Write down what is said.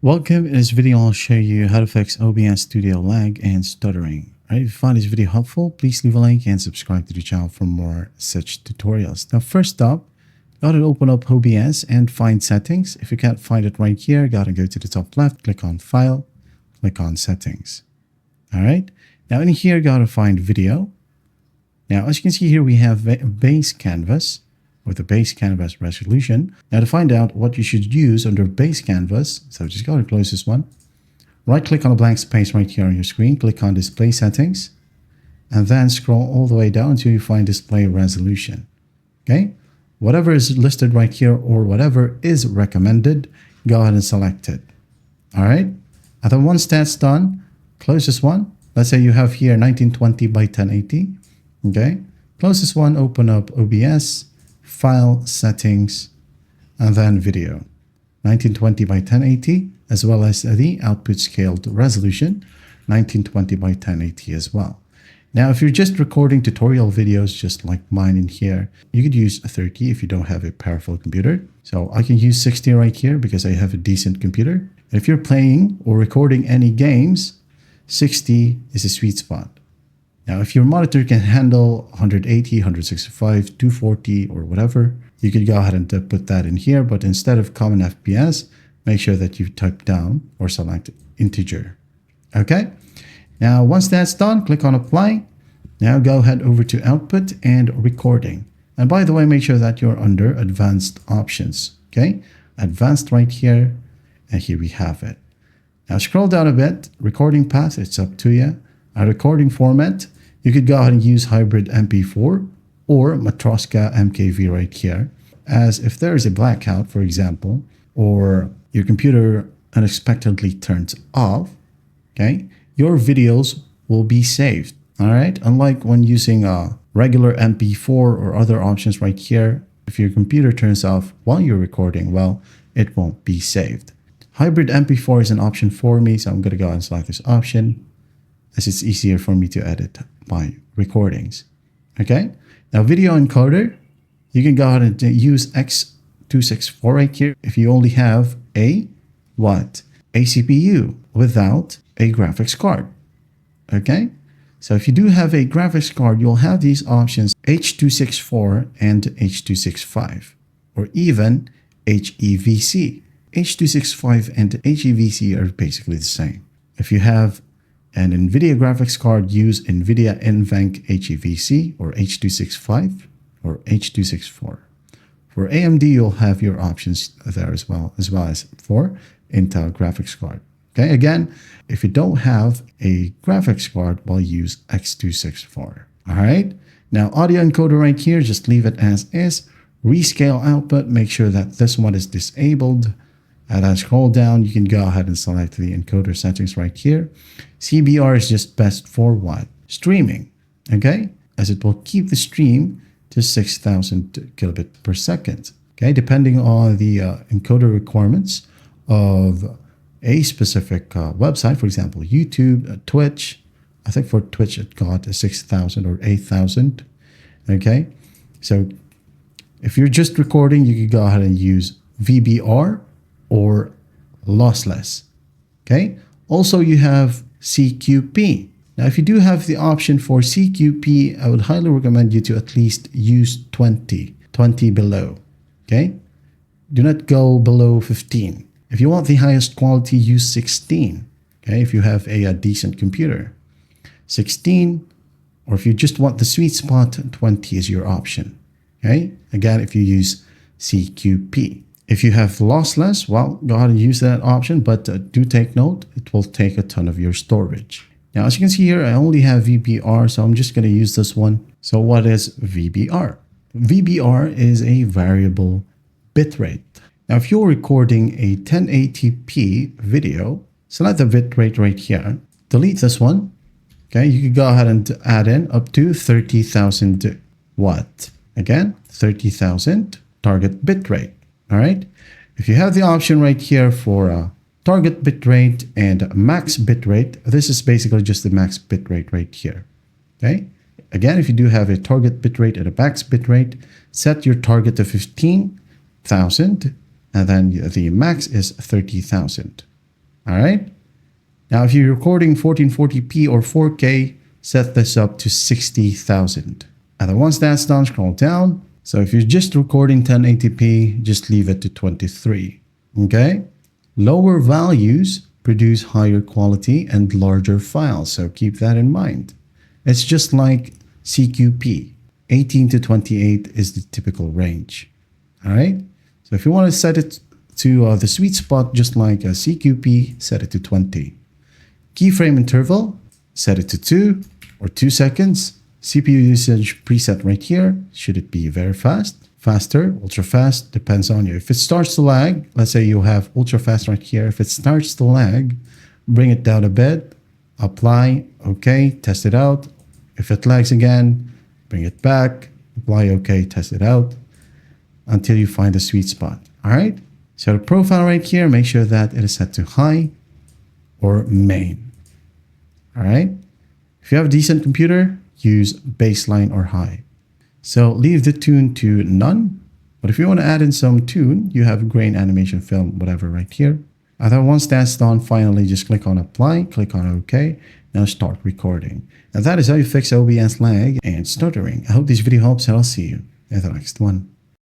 Welcome. In this video, I'll show you how to fix OBS Studio lag and stuttering. Alright, if you find this video helpful, please leave a like and subscribe to the channel for more such tutorials. Now, first up, go ahead and open up OBS and find settings. If you can't find it right here, go ahead and go to the top left, click on File, click on Settings. Alright, now in here, go ahead and find Video. Now, as you can see here, we have base canvas with the base canvas resolution. Now to find out what you should use under base canvas, so just go ahead and close this one. Right click on a blank space right here on your screen, click on display settings, and then scroll all the way down until you find display resolution. Okay, whatever is listed right here or whatever is recommended, go ahead and select it. All right, and then once that's done, close this one. Let's say you have here 1920 by 1080. Okay, close this one, open up OBS, File, Settings, and then Video. 1920 by 1080, as well as the output scaled resolution, 1920 by 1080 as well. Now, if you're just recording tutorial videos, just like mine in here, you could use 30 if you don't have a powerful computer. So I can use 60 right here because I have a decent computer. And if you're playing or recording any games, 60 is a sweet spot. Now, if your monitor can handle 180, 165, 240, or whatever, you could go ahead and put that in here. But instead of common FPS, make sure that you type down or select integer. Okay. Now, once that's done, click on Apply. Now, go ahead over to Output and Recording. And by the way, make sure that you're under Advanced Options. Okay. Advanced right here. And here we have it. Now, scroll down a bit. Recording path, it's up to you. A recording format. You could go ahead and use hybrid MP4 or Matroska MKV right here, as if there is a blackout, for example, or your computer unexpectedly turns off, okay, your videos will be saved, all right? Unlike when using a regular MP4 or other options right here, if your computer turns off while you're recording, well, it won't be saved. Hybrid MP4 is an option for me, so I'm going to go ahead and select this option, as it's easier for me to edit my recordings. Okay, now video encoder, you can go ahead and use X264 right here if you only have a CPU without a graphics card. Okay, so if you do have a graphics card, you'll have these options H264 and H265, or even HEVC. H265 and HEVC are basically the same. If you have an NVIDIA graphics card, use NVIDIA NVENC HEVC or H265 or H264. For AMD, you'll have your options there as well as for Intel graphics card. Okay, again, if you don't have a graphics card, well, use X264. All right, now audio encoder right here, just leave it as is. Rescale output, make sure that this one is disabled. And then scroll down, you can go ahead and select the encoder settings right here. CBR is just best for what? Streaming, okay? As it will keep the stream to 6,000 kilobit per second, okay? Depending on the encoder requirements of a specific website, for example, YouTube, Twitch. I think for Twitch, it got 6,000 or 8,000, okay? So if you're just recording, you can go ahead and use VBR or lossless. Okay. Also, you have CQP. Now, if you do have the option for CQP, I would highly recommend you to at least use 20 below. Okay. Do not go below 15. If you want the highest quality, use 16. Okay. If you have a decent computer, 16, or if you just want the sweet spot, 20 is your option. Okay. Again, if you use CQP. If you have lossless, well, go ahead and use that option, but do take note, it will take a ton of your storage. Now, as you can see here, I only have VBR, so I'm just going to use this one. So what is VBR? VBR is a variable bitrate. Now, if you're recording a 1080p video, select the bitrate right here, delete this one. Okay, you can go ahead and add in up to 30,000 watt. Again, 30,000 target bitrate. All right. If you have the option right here for target bitrate and max bitrate, this is basically just the max bitrate right here. Okay. Again, if you do have a target bitrate and a max bitrate, set your target to 15,000 and then the max is 30,000. All right. Now, if you're recording 1440p or 4K, set this up to 60,000. And then once that's done, scroll down. So if you're just recording 1080p, just leave it to 23. Okay. Lower values produce higher quality and larger files. So keep that in mind. It's just like CQP. 18 to 28 is the typical range. All right. So if you want to set it to the sweet spot, just like a CQP, set it to 20. Keyframe interval, set it to 2 or 2 seconds. CPU usage preset right here. Should it be very fast, faster, ultra fast? Depends on you. If it starts to lag, let's say you have ultra fast right here. If it starts to lag, bring it down a bit, apply, okay, test it out. If it lags again, bring it back, apply, okay, test it out until you find a sweet spot. All right. So the profile right here, make sure that it is set to high or main. All right. If you have a decent computer, use baseline or high. So leave the tune to none. But if you want to add in some tune, you have grain, animation, film, whatever right here. And then once that's done, finally just click on apply, click on OK. Now start recording. And that is how you fix OBS lag and stuttering. I hope this video helps and I'll see you in the next one.